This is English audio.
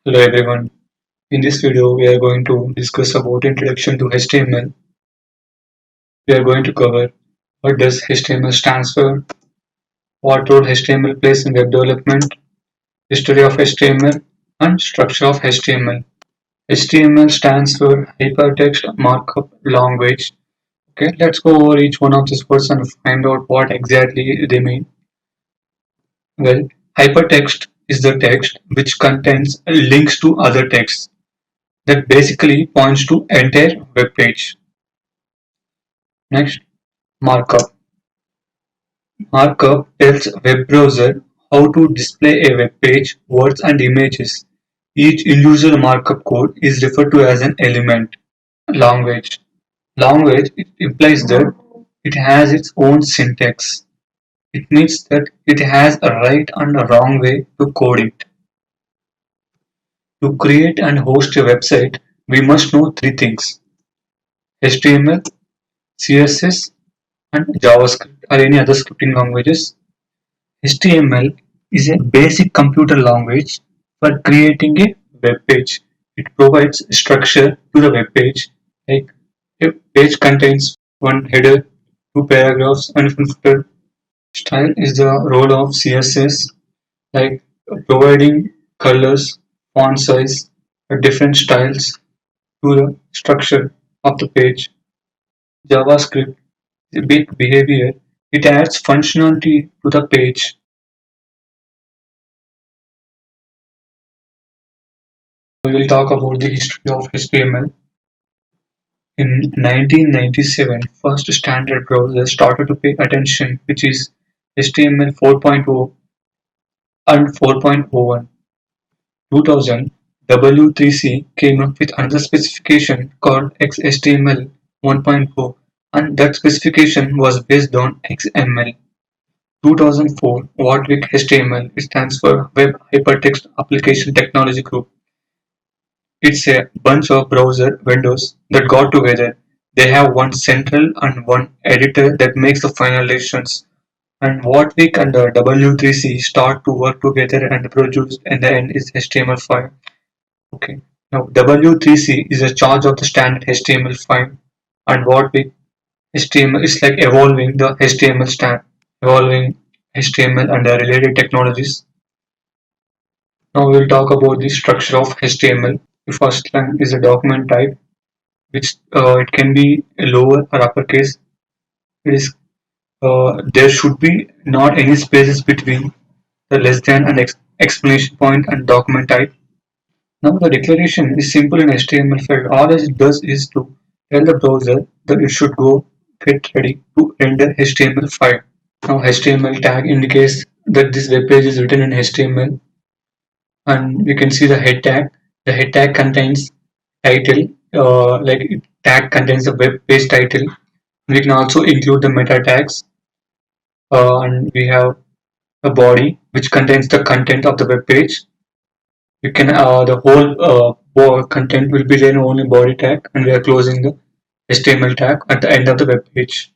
Hello everyone. In this video, we are going to discuss about introduction to HTML. We are going to cover what does HTML stands for, what role HTML plays in web development, history of HTML, and structure of HTML. HTML stands for Hypertext Markup Language. Okay, let's go over each one of these words and find out what exactly they mean. Well, hypertext is the text which contains links to other texts that basically points to entire web page. Next, markup. Markup tells a web browser how to display a web page, words and images. Each individual markup code is referred to as an element. Language. Language it implies that it has its own syntax. It means that it has a right and a wrong way to code it. To create and host a website, we must know three things: HTML, CSS, and JavaScript or any other scripting languages. HTML is a basic computer language for creating a web page. It provides structure to the web page, like a page contains one header, two paragraphs, and one footer. Style is the role of CSS, like providing colors, font size, different styles to the structure of the page. JavaScript is a big behavior. It adds functionality to the page. We will talk about the history of HTML. In 1997, first standard browser started to pay attention, which is HTML 4.0 and 4.01. 2000, W3C came up with another specification called XHTML 1.0, and that specification was based on XML. 2004, Wartwig HTML, it stands for Web Hypertext Application Technology Group. It's a bunch of browser vendors that got together. They have one central and one editor that makes the final decisions. And Wartwig and the W3C start to work together and produce in the end is HTML5. Okay. Now W3C is a charge of the standard HTML5 and Wartwig HTML is like evolving the HTML stack, evolving HTML and the related technologies. Now we will talk about the structure of HTML. The first one is a document type, which it can be a lower or uppercase. It is there should be not any spaces between the less than and explanation point and document type. Now the declaration is simple in HTML5. All it does is to tell the browser that it should go get ready to render HTML5. Now HTML tag indicates that this web page is written in HTML, and you can see the head tag. The head tag contains title, tag contains the web page title. We can also include the meta tags, and we have a body which contains the content of the web page. You can the whole content will be there in only body tag, and we are closing the HTML tag at the end of the web page.